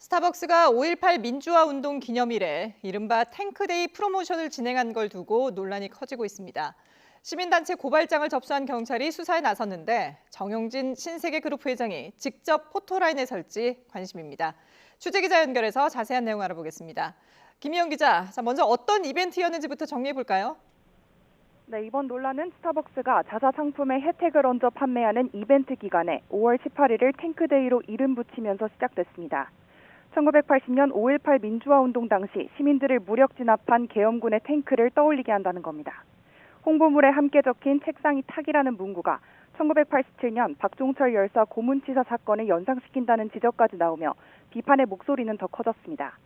스타벅스가 5.18 민주화 운동 기념일에 이른바 탱크데이 프로모션을 진행한 걸 두고 논란이 커지고 있습니다. 시민단체 고발장을 접수한 경찰이 수사에 나섰는데 정용진 신세계그룹 회장이 직접 포토라인에 설지 관심입니다. 취재기자 연결해서 자세한 내용 알아보겠습니다. 김희영 기자, 먼저 어떤 이벤트였는지부터 정리해볼까요? 네, 이번 논란은 스타벅스가 자사 상품의 혜택을 얹어 판매하는 이벤트 기간에 5월 18일을 탱크데이로 이름 붙이면서 시작됐습니다. 1980년 5.18 민주화 운동 당시 시민들을 무력 진압한 계엄군의 탱크를 떠올리게 한다는 겁니다. 홍보물에 함께 적힌 책상이 탁이라는 문구가 1987년 박종철 열사 고문치사 사건을 연상시킨다는 지적까지 나오며 비판의 목소리는 더 커졌습니다.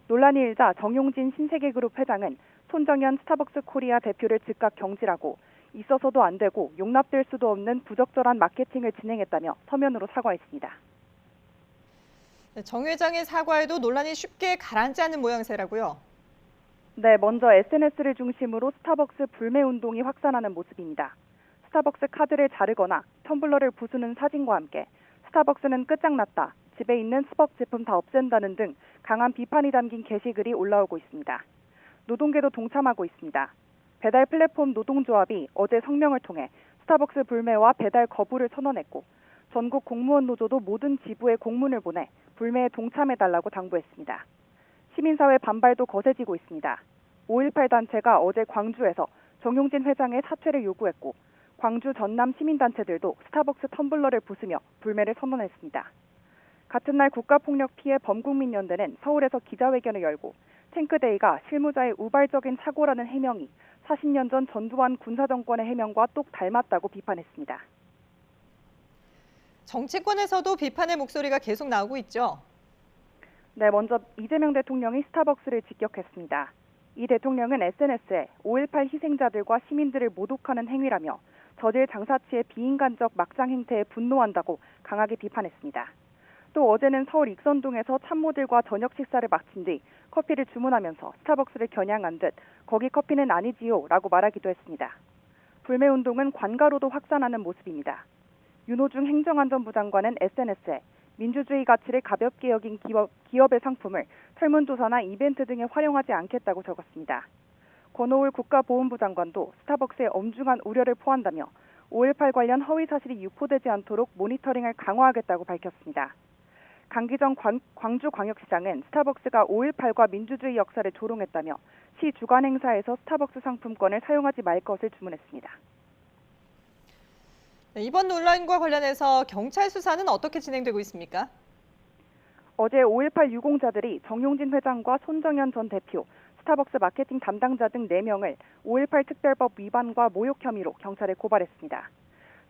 논란이 일자 정용진 신세계그룹 회장은 손정현 스타벅스 코리아 대표를 즉각 경질하고 있어서도 안 되고 용납될 수도 없는 부적절한 마케팅을 진행했다며 서면으로 사과했습니다. 정 회장의 사과에도 논란이 쉽게 가라앉지 않는 모양새라고요? 네, 먼저 SNS를 중심으로 스타벅스 불매 운동이 확산하는 모습입니다. 스타벅스 카드를 자르거나 텀블러를 부수는 사진과 함께 스타벅스는 끝장났다, 집에 있는 스벅 제품 다 없앤다는 등 강한 비판이 담긴 게시글이 올라오고 있습니다. 노동계도 동참하고 있습니다. 배달 플랫폼 노동조합이 어제 성명을 통해 스타벅스 불매와 배달 거부를 선언했고 전국 공무원 노조도 모든 지부에 공문을 보내 불매에 동참해달라고 당부했습니다. 시민사회 반발도 거세지고 있습니다. 5.18 단체가 어제 광주에서 정용진 회장의 사퇴를 요구했고 광주 전남 시민단체들도 스타벅스 텀블러를 부수며 불매를 선언했습니다. 같은 날 국가폭력 피해 범국민연대는 서울에서 기자회견을 열고 탱크데이가 실무자의 우발적인 사고라는 해명이 40년 전 전두환 군사정권의 해명과 똑 닮았다고 비판했습니다. 정치권에서도 비판의 목소리가 계속 나오고 있죠? 네, 먼저 이재명 대통령이 스타벅스를 직격했습니다. 이 대통령은 SNS에 5.18 희생자들과 시민들을 모독하는 행위라며 저질 장사치의 비인간적 막장 행태에 분노한다고 강하게 비판했습니다. 또 어제는 서울 익선동에서 참모들과 저녁 식사를 마친 뒤 커피를 주문하면서 스타벅스를 겨냥한 듯 거기 커피는 아니지요 라고 말하기도 했습니다. 불매운동은 관가로도 확산하는 모습입니다. 윤호중 행정안전부 장관은 SNS에 민주주의 가치를 가볍게 여긴 기업의 상품을 설문조사나 이벤트 등에 활용하지 않겠다고 적었습니다. 권오울 국가보훈부 장관도 스타벅스의 엄중한 우려를 포한다며 5.18 관련 허위 사실이 유포되지 않도록 모니터링을 강화하겠다고 밝혔습니다. 강기정 광주광역시장은 스타벅스가 5.18과 민주주의 역사를 조롱했다며 시 주간 행사에서 스타벅스 상품권을 사용하지 말 것을 주문했습니다. 네, 이번 논란과 관련해서 경찰 수사는 어떻게 진행되고 있습니까? 어제 5.18 유공자들이 정용진 회장과 손정현 전 대표, 스타벅스 마케팅 담당자 등 4명을 5.18 특별법 위반과 모욕 혐의로 경찰에 고발했습니다.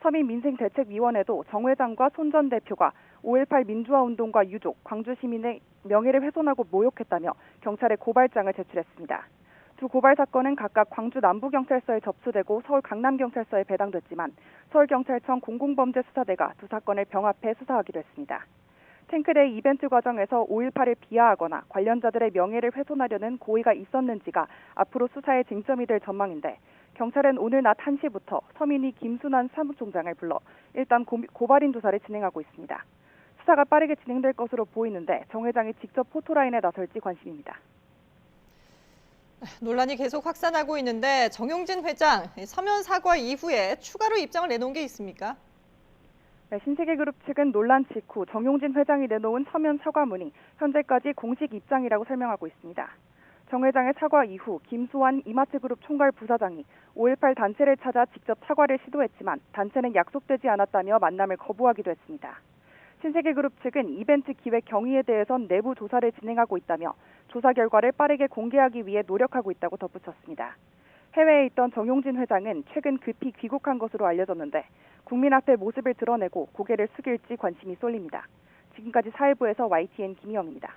서민민생대책위원회도 정 회장과 손 전 대표가 5.18 민주화 운동과 유족, 광주 시민의 명예를 훼손하고 모욕했다며 경찰에 고발장을 제출했습니다. 두 고발 사건은 각각 광주 남부경찰서에 접수되고 서울 강남경찰서에 배당됐지만 서울경찰청 공공범죄수사대가 두 사건을 병합해 수사하기로 했습니다. 탱크데이 이벤트 과정에서 5.18을 비하하거나 관련자들의 명예를 훼손하려는 고의가 있었는지가 앞으로 수사의 쟁점이 될 전망인데 경찰은 오늘 낮 1시부터 서민희 김순환 사무총장을 불러 일단 고발인 조사를 진행하고 있습니다. 수사가 빠르게 진행될 것으로 보이는데 정 회장이 직접 포토라인에 나설지 관심입니다. 논란이 계속 확산하고 있는데 정용진 회장 서면 사과 이후에 추가로 입장을 내놓은 게 있습니까? 네, 신세계그룹 측은 논란 직후 정용진 회장이 내놓은 서면 사과문이 현재까지 공식 입장이라고 설명하고 있습니다. 정 회장의 사과 이후 김수환 이마트그룹 총괄 부사장이 5.18 단체를 찾아 직접 사과를 시도했지만 단체는 약속되지 않았다며 만남을 거부하기도 했습니다. 신세계그룹 측은 이벤트 기획 경위에 대해선 내부 조사를 진행하고 있다며 조사 결과를 빠르게 공개하기 위해 노력하고 있다고 덧붙였습니다. 해외에 있던 정용진 회장은 최근 급히 귀국한 것으로 알려졌는데 국민 앞에 모습을 드러내고 고개를 숙일지 관심이 쏠립니다. 지금까지 사회부에서 YTN 김희영입니다.